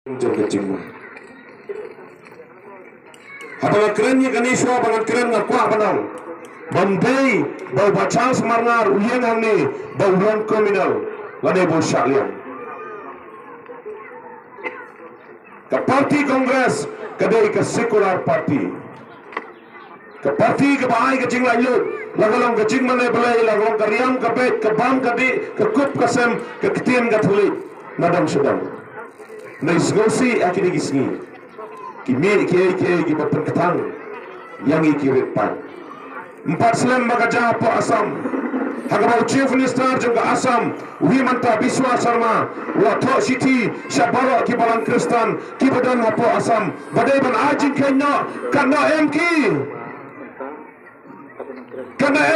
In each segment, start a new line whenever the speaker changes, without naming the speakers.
Jengkecing. Habang kerennya kan isu, habang keren ngakwa panang. Bombay, bau bacang semarngar, uyan hangni, bau ruang kriminal, ladai bau syakliang. Ke parti kongres, kadai ke sekular parti. Ke parti ke bahai ke jing lanjut, lagalong ke jing mana belai, lagalong ke riam ke bet, ke bam ke di, ke kup ke sem, ke ketian ke tulik, nadam sedang. Nai segosi akhirnya gisni, kimi ki bapen ketang, yang ikirit pan. 4 Selam bagaja po Asam, hagabau Chief Minister juga Asam, Wimanta Biswa Sharma, Wato City, Syabara ki balang Kristan, ki badan po Asam, badai ban ajin kenya, karena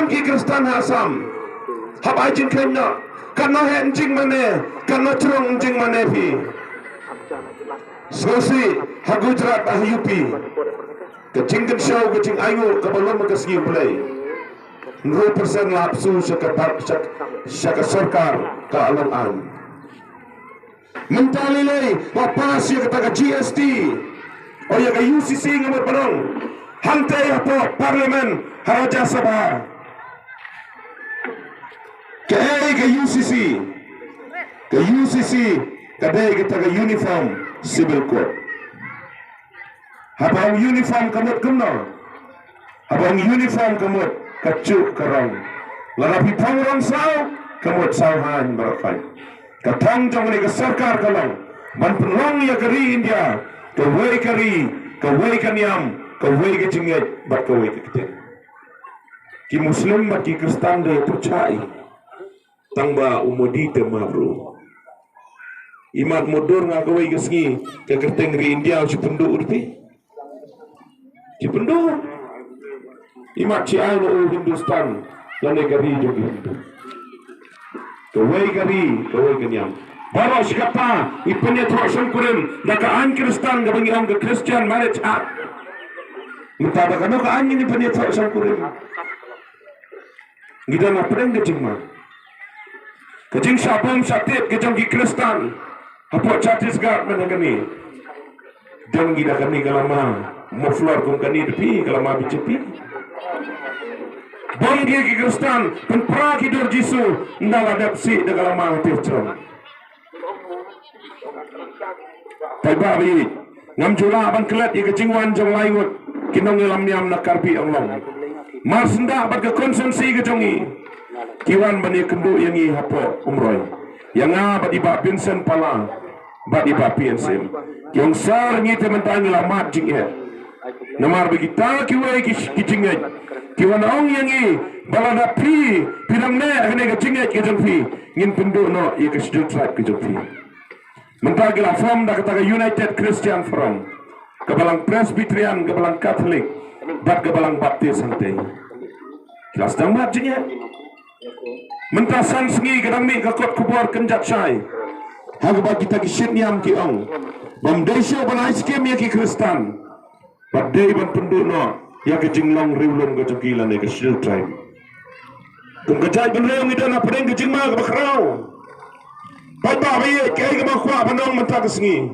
MK Kristan Asam, hab ajin kenya, karena henjing mana, karena cerong jing mana pi. Sosi Gujarat UP kecing show kecing ayu kebalon makasgi mulai 0% lapsu syaka sarkar ke alam an mentalilai wapas ya kata GST oh ya ke UCC ngamut panong hantai apa parlimen haraja sabha ke UCC kadai kita ke uniform civil code. Habang uniform kamut kumno, habang uniform kamut kacuk karang. Larapi pangrang sao kamut sauhan berakai. Katang jong ni ke sarkar kalang, man penong ya kari India, kawai kari, kawai kanyam, kawai ke jingit, bat kawai ke ketin. Ki Muslim bat ki Kristen dia percaya, tangba umudi temabru. Imat modur ngakawai kesngi ke kerteng ri India cipendu urpi cipendu imat ciai lo Hindustan lane gari jogi Hindu kawai kenyam baru sikapa ipenya throsan kurim nakaan Kristen gabangiram ke Christian Marriage Act minta bakano kaan ini ipenya throsan kurim ngidang apreng kecingma kecing sabong satip kecing ki Kristen apa Chhattisgarh mana kami? Jangan kita kami kalama muflor kum kami depi kalama BJP. Bang dia ki Kristen penpra ki dor Jisu ndala dapsi de kalama petron. Taiba bi ngam jula ban kelat i kecingwan jong laingut kinong ngelam niam nak karpi Allah. Mas nda bat ke konsumsi ke jongi. Kiwan bani kendu yang i hapo umroy. Yang abad iba Vincent Pala bat iba PNSM yang sar ngi tementang lamat jingnya namar begita kiwai kicingnya kiwan ong yang i balada pi pirang ne akhirnya kicingnya kejengpi ngin pendu no i kesejut tribe kejengpi mentagi la form da kata United Christian Forum kebalang Presbyterian kebalang Catholic bat kebalang Baptis santai kelas dambat jingnya mentasan sengi kadang mi kakot kubur kenjat syai hagba kita kisit niam ki ong bam desyo banai skem ya ki Kristen bab dei ban penduno ya ke jinglong riulong ke jokilan ke shield tribe kum kajai ban reong idana pedeng ke jingma ke bakrau bai ba bai ke ma khwa banong menta ke sengi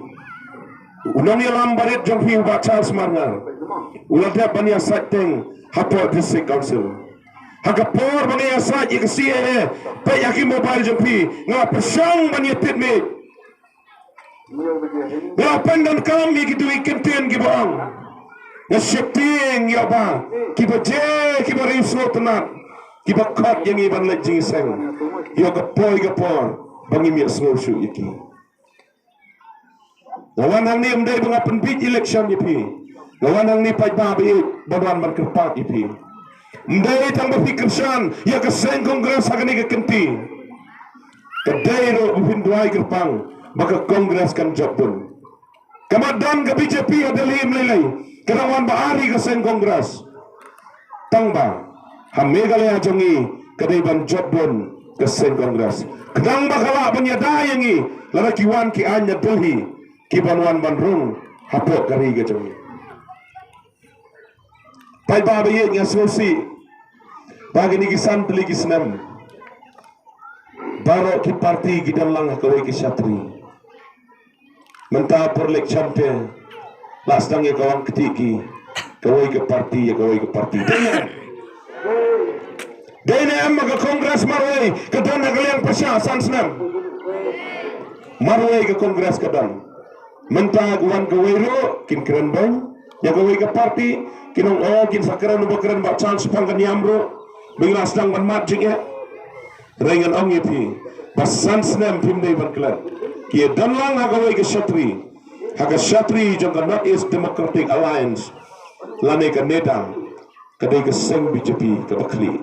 unong ya lam barit jong fi ba Charles Marngar ulada bania sateng hapo district council hagapor bania sa ik CA pa yaki mobile jompi nga persang bania pitme nga pandan kami gitu ikenten gibang nga shifting ya ba kibaje kibari slotenat kibakot yang iban lejing seng yo gapor bangi mi snowshoe iki lawan ni mdai banga penbit election ipi lawan ni pai ba bi badan man kerpat ipi mdai tang berpikir san ya ke seng kongres agani ke kenti kedai ro upin duai kerpang maka kongres kan job pun kamadan ke BJP ada lelai kerawan bahari ke seng kongres tangba hamegalaya jongi kedai ban job pun ke seng kongres kedang bakala banyadangi lalaki wan ki anya dohi ki banwan bandrung hapok kari ke jongi pai ba baye ngasosi bagi ni kisan teli kisnam baro ki parti ki dalang kawai ki syatri Mentah perlek champion. Last dang ya kawan ketiki. Kawai ke parti ya kawai ke parti. Dene amma ke kongres marwai kedan kalian pasha sansnam. Marwai ke kongres kedan. Mentah guan kawai ro kin keren bang. Ya kawai ke parti kinong kin sakaran ubakran bak chance pangkan yamro. Binglas dang ban mat jingya. Rengan ong yepi. Pas sansnam pim dei ban kelat. Kia dan lang hagawai ke Shatri. Haga Shatri jangka North East Democratic Alliance. Lane ke Nedang. Kadai ke Seng BJP ke Bakli.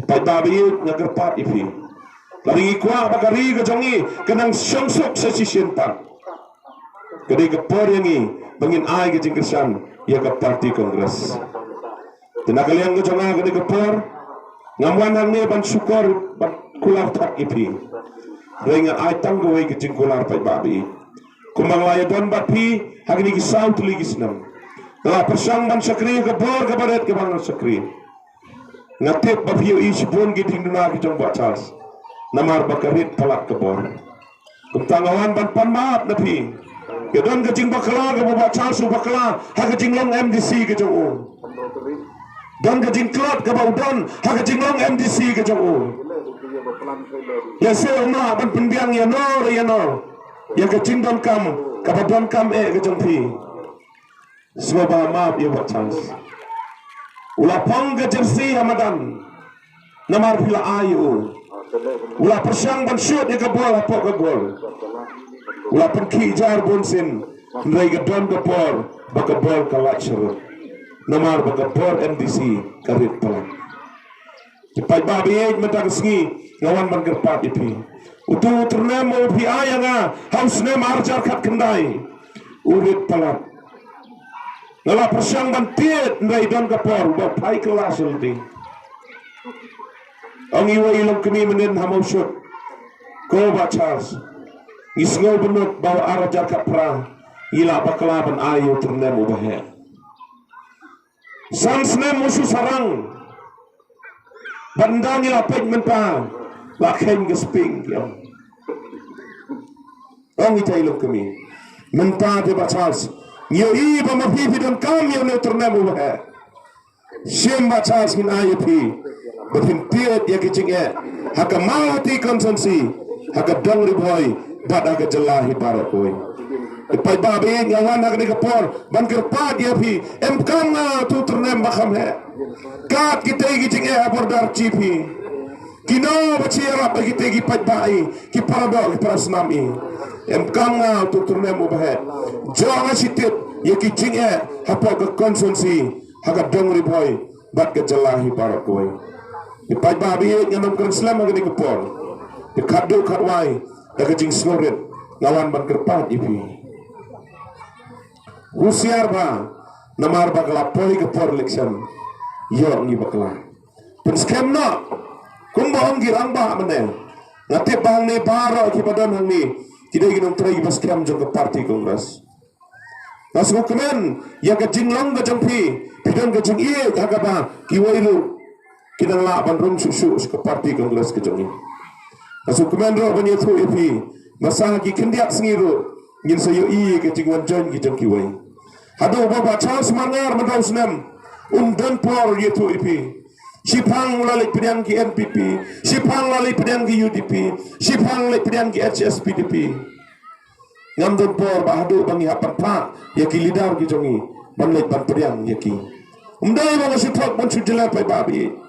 Pai babi ngagar pat ipi. Lari kuah bakari ke jongi kenang syongsuk sesisien pak. Kadai ke por yangi bangin ai ke jingkersan ya ke parti kongres. Tenaga liang ke jonga kadai ke por ngamuan hang ne ban syukur ban kular tak ipi. Renga ai tang gawai ke jingkular pai babi. Kumbang laya don bat pi hagini ki saut ligis nam. Lah persang ban sakri ke por ke badet ke bang sakri. Ngatip babiyo isibun giting duna ki jong bak Charles. Namar bakarit palak ke bor. Kumtangawan ban pan maap na pi. Ke don ke jing bakala ke bak Charles bakala ha ke jing long MDC ke jong o. Don ke jing klot ke bau don ha ke jing long MDC ke jong o. Ya se umma ban penbiang ya no. Ya ke jing don kam ke don kam ke jong pi. Semua ba maap ya bak Charles. Ulah pang ke jersey Ramadan. Namar pila ayu. Ulah persang ban shoot ya ke bola pok ke gol. Ulah pergi jar bonsin. Ndai ke don ke por baka bol ke latcher. Namar baka por MDC karit pelan. Cepat babi mentang sengi ngawan ban gerpat ipi. Utu ternemo pi ayanga haus nem arjar kat kendai. Urit pelan. Ngala persang ban tiet ndai don ke por ba pai kelas ulti. Ang iway ilong kami menin hamau syut. Ko ba Charles. Ngisngaw benut bawa arajar kat perang. Ila bakalaban ayo ternemo bahe. Sansnem musuh sarang. Bandang ila pek mentang. Lakhen gesping. Ang ita ilong kami. Mentang ba Charles. Nyo iba mapipi don kam yo ne ternemo bahe. Siem ba Charles kin ayo pi. Berhim tiat ya kicing haka mawati konsumsi haka dong riboy bad haka jelahi barat boy ipai babi ngawan haka ni kapor ban kerpa dia pi emkang tu ternem bakam he kat kita kicing apor dar cipi kino baci arab bagi tegi pai bai ki paradok ki parasnami emkang tu ternem ubah jangan sitit ya kicing hapa ke konsumsi haka dong riboy bad ke jelahi barat boy ipai babi ngam kan Islam ngani kepor ikado katwai daga jing snoret ngawan ban kerpat ipi husiar ba namar bakla poi kepor election yo ngi bakla pun scam no kumba ong girang ba menen ngate bang ne baro ki badan hang ni tidak ginom trai bas scam jong ke parti kongres nasu kemen ya ke jing long ke jongpi pidan ke jing ie jaga ba ki wailu kita laban rum susu ke parti kongres ke jongi. Asu kemenro banyak tu epi masa ki kendiak sengiru ngin sayo i ke jingwan jon ki jongki wai. Hadu baba Charles mangar mandau senam dan por ye tu epi. Sipang lalai pediang ki NPP, sipang lalai pediang ki UDP, sipang lalai pediang ki HSPDP. Ngam dan por ba hadu bangi hapan pa ya ki lidar ki jongi ban lai ban pediang ya ki. Umdai bang sipak ban sujela pai babi.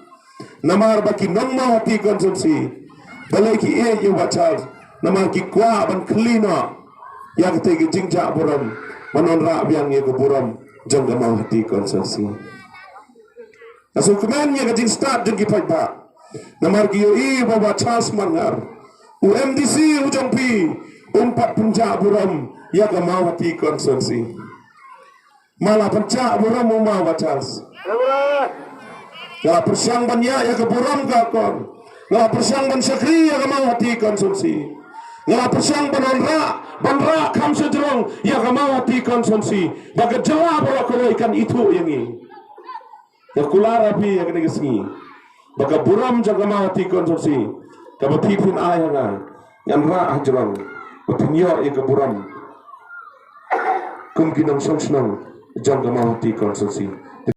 Namar baki nong mau hati konsumsi balai ki yo Charles namar ki kwa ban klina yang tegi jingja buram manon ra biang ye ke buram jong mau hati konsumsi asu kemen ye ke jing start jong ki pai ba namar ki yo bawa Charles mangar UMDC ujong pi umpat punja buram ya ke mau hati konsumsi malah punja buram mau Charles Ngala persang banyak ya keburam kakon. Ngala persang ban sakri ya mau hati konsumsi. Ngala persang ban ra kam sejerong ya mau hati konsumsi. Baga jawab orang ikan itu yang ini. Ya kular api ya kena kesengi. Baga buram jaga mau hati konsumsi. Kaba pipin ayana. Yang ra jerong. Batinyo ya keburam kum kinong song snong jong ga mau ti konsulsi